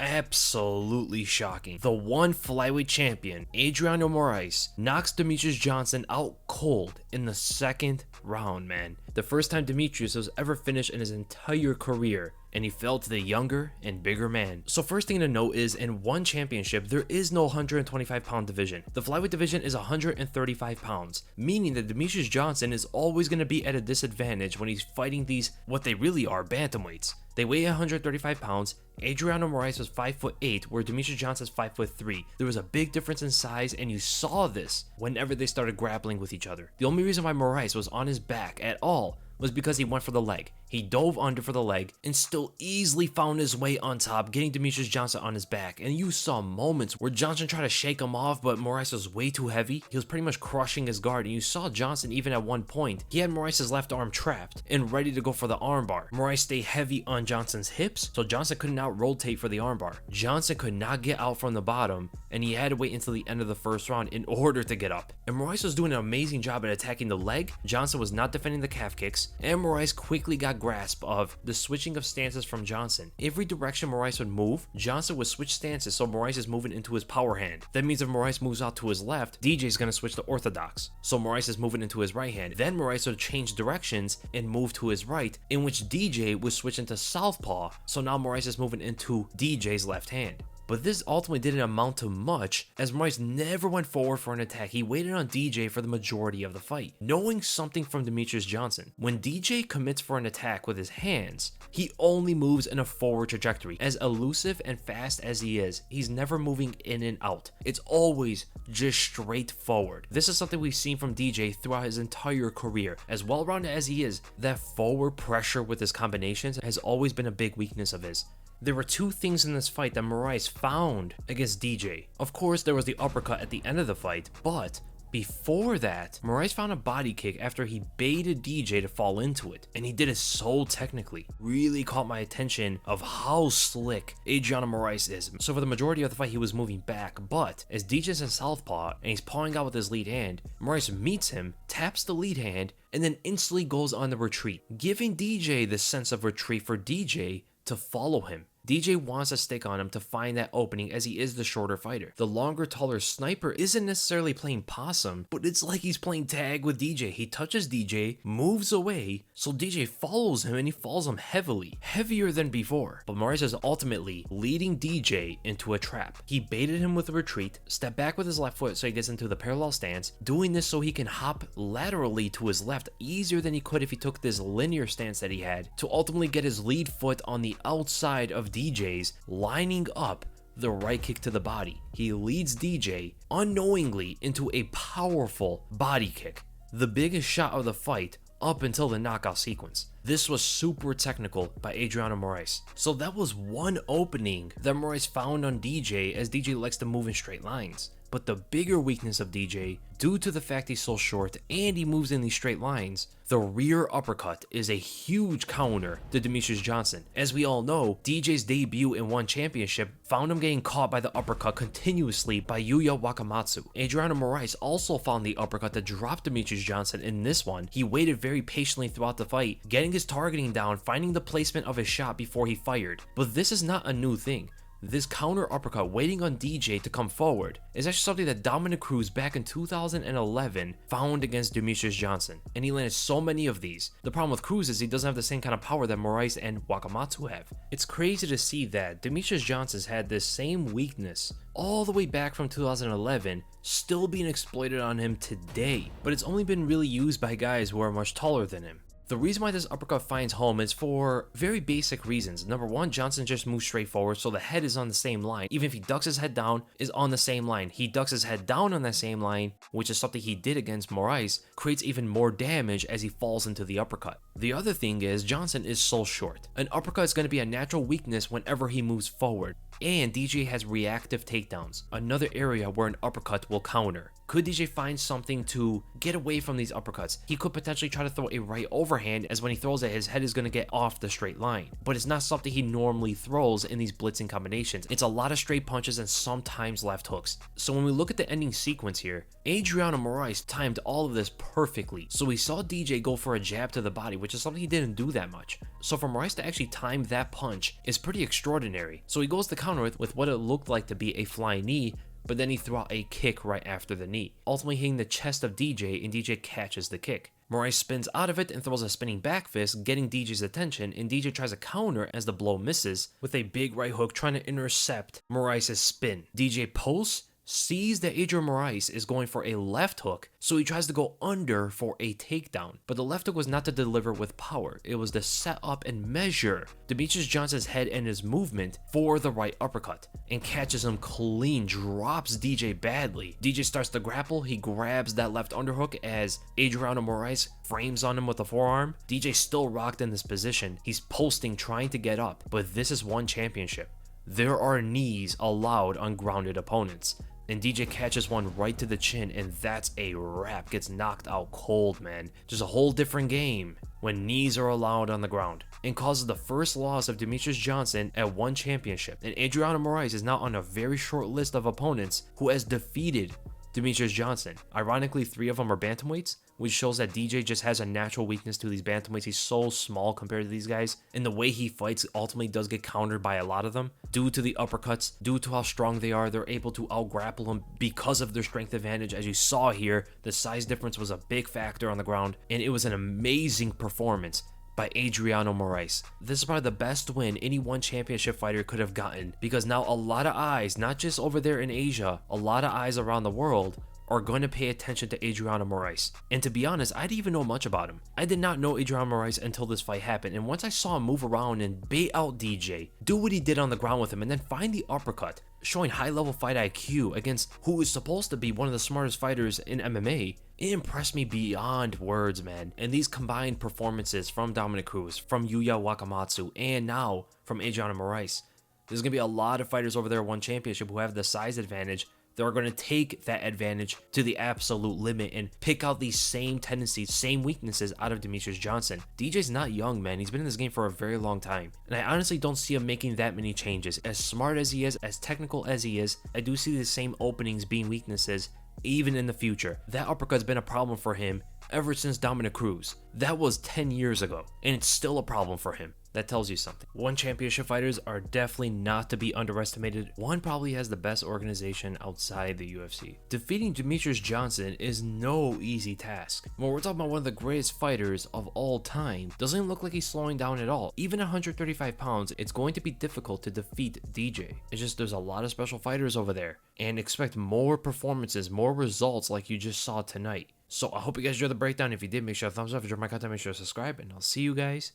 absolutely shocking. The one flyweight champion, Adriano Moraes, knocks Demetrious Johnson out cold in the second round, man. The first time Demetrious was ever finished in his entire career, and he fell to the younger and bigger man. So first thing to note is, in one championship, there is no 125-pound division. The flyweight division is 135 pounds, meaning that Demetrious Johnson is always going to be at a disadvantage when he's fighting these, what they really are, bantamweights. They weigh 135 pounds. Adriano Moraes was 5'8", where Demetrious Johnson is 5'3". There was a big difference in size, and you saw this whenever they started grappling with each other. The only reason why Moraes was on his back at all was because he went for the leg. He dove under for the leg and still easily found his way on top, getting Demetrious Johnson on his back. And you saw moments where Johnson tried to shake him off, but Moraes was way too heavy. He was pretty much crushing his guard, and you saw Johnson even at one point. He had Moraes' left arm trapped and ready to go for the armbar. Moraes stayed heavy on Johnson's hips, so Johnson could not rotate for the armbar. Johnson could not get out from the bottom, and he had to wait until the end of the first round in order to get up. And Moraes was doing an amazing job at attacking the leg. Johnson was not defending the calf kicks, and Moraes quickly got grasp of the switching of stances from Johnson. Every direction Moraes would move, Johnson would switch stances, so Moraes is moving into his power hand. That means if Moraes moves out to his left, DJ is going to switch to orthodox, so Moraes is moving into his right hand. Then Moraes would change directions and move to his right, in which DJ would switch into southpaw, so now Moraes is moving into DJ's left hand. But this ultimately didn't amount to much, as Moraes never went forward for an attack. He waited on DJ for the majority of the fight. Knowing something from Demetrious Johnson, when DJ commits for an attack with his hands, he only moves in a forward trajectory. As elusive and fast as he is, he's never moving in and out. It's always just straight forward. This is something we've seen from DJ throughout his entire career. As well-rounded as he is, that forward pressure with his combinations has always been a big weakness of his. There were two things in this fight that Moraes found against DJ. Of course, there was the uppercut at the end of the fight, but before that, Moraes found a body kick after he baited DJ to fall into it, and he did it so technically. Really caught my attention of how slick Adriano Moraes is. So for the majority of the fight, he was moving back, but as DJ's in southpaw and he's pawing out with his lead hand, Moraes meets him, taps the lead hand, and then instantly goes on the retreat, giving DJ the sense of retreat for DJ to follow him. DJ wants to stick on him to find that opening, as he is the shorter fighter. The longer, taller sniper isn't necessarily playing possum, but it's like he's playing tag with DJ. He touches DJ, moves away, so DJ follows him, and he follows him heavily, heavier than before. But Moraes is ultimately leading DJ into a trap. He baited him with a retreat, stepped back with his left foot so he gets into the parallel stance, doing this so he can hop laterally to his left easier than he could if he took this linear stance that he had, to ultimately get his lead foot on the outside of DJ's, lining up the right kick to the body. He leads DJ unknowingly into a powerful body kick, the biggest shot of the fight up until the knockout sequence. This was super technical by Adriano Moraes. So that was one opening that Moraes found on DJ, as DJ likes to move in straight lines. But the bigger weakness of DJ, due to the fact he's so short and he moves in these straight lines, the rear uppercut is a huge counter to Demetrious Johnson. As we all know, DJ's debut in one championship found him getting caught by the uppercut continuously by Yuya Wakamatsu. Adriano Moraes also found the uppercut that dropped Demetrious Johnson in this one. He waited very patiently throughout the fight, getting his targeting down, finding the placement of his shot before he fired. But this is not a new thing. This counter uppercut waiting on DJ to come forward is actually something that Dominic Cruz back in 2011 found against Demetrious Johnson, and he landed so many of these. The problem with Cruz is he doesn't have the same kind of power that Moraes and Wakamatsu have. It's crazy to see that Demetrious Johnson's had this same weakness all the way back from 2011 still being exploited on him today, but it's only been really used by guys who are much taller than him. The reason why this uppercut finds home is for very basic reasons. Number one, Johnson just moves straight forward, so the head is on the same line. Even if he ducks his head down, is on the same line. He ducks his head down on that same line, which is something he did against Moraes, creates even more damage as he falls into the uppercut. The other thing is, Johnson is so short. An uppercut is going to be a natural weakness whenever he moves forward. And DJ has reactive takedowns, another area where an uppercut will counter. Could DJ find something to get away from these uppercuts? He could potentially try to throw a right overhand, as when he throws it, his head is going to get off the straight line. But it's not something he normally throws in these blitzing combinations. It's a lot of straight punches and sometimes left hooks. So when we look at the ending sequence here, Adriano Moraes timed all of this perfectly. So we saw DJ go for a jab to the body, which is something he didn't do that much. So for Moraes to actually time that punch is pretty extraordinary. So he goes to counter with what it looked like to be a flying knee, but then he threw out a kick right after the knee, ultimately hitting the chest of DJ, and DJ catches the kick. Moraes spins out of it and throws a spinning back fist, getting DJ's attention, and DJ tries to counter as the blow misses with a big right hook trying to intercept Moraes' spin. DJ posts, sees that Adriano Moraes is going for a left hook, so he tries to go under for a takedown. But the left hook was not to deliver with power, it was to set up and measure Demetrious Johnson's head and his movement for the right uppercut, and catches him clean, drops DJ badly. DJ starts to grapple, he grabs that left underhook as Adriano Moraes frames on him with a forearm. DJ still rocked in this position, he's posting, trying to get up, but this is one championship. There are knees allowed on grounded opponents. And DJ catches one right to the chin, and that's a wrap. Gets knocked out cold, man. Just a whole different game when knees are allowed on the ground, and causes the first loss of Demetrious Johnson at one championship. And Adriano Moraes is now on a very short list of opponents who has defeated Demetrious Johnson. Ironically, 3 of them are bantamweights, which shows that DJ just has a natural weakness to these bantamweights. He's so small compared to these guys, and the way he fights ultimately does get countered by a lot of them. Due to the uppercuts, due to how strong they are, they're able to out-grapple him because of their strength advantage. As you saw here, the size difference was a big factor on the ground, and it was an amazing performance by Adriano Moraes. This is probably the best win any one championship fighter could have gotten, because now a lot of eyes, not just over there in Asia, a lot of eyes around the world are going to pay attention to Adriano Moraes. And to be honest, I didn't even know much about him. I did not know Adriano Moraes until this fight happened, and once I saw him move around and bait out DJ, do what he did on the ground with him, and then find the uppercut, showing high-level fight IQ against who is supposed to be one of the smartest fighters in MMA, it impressed me beyond words, man. And these combined performances from Dominick Cruz, from Yuya Wakamatsu, and now from Adriano Moraes, there's going to be a lot of fighters over there at one championship who have the size advantage. They're going to take that advantage to the absolute limit and pick out these same tendencies, same weaknesses out of Demetrious Johnson. DJ's not young, man. He's been in this game for a very long time, and I honestly don't see him making that many changes. As smart as he is, as technical as he is, I do see the same openings being weaknesses even in the future. That uppercut's been a problem for him ever since Dominick Cruz. That was 10 years ago, and it's still a problem for him. That tells you something. One championship fighters are definitely not to be underestimated. One probably has the best organization outside the UFC. Defeating Demetrious Johnson is no easy task. When we're talking about one of the greatest fighters of all time, doesn't look like he's slowing down at all. Even at 135 pounds, it's going to be difficult to defeat DJ. It's just there's a lot of special fighters over there, and expect more performances, more results like you just saw tonight. So I hope you guys enjoyed the breakdown. If you did, make sure to thumbs up. If you enjoyed my content, make sure to subscribe, and I'll see you guys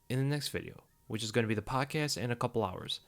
in the next video, which is going to be the podcast in a couple hours.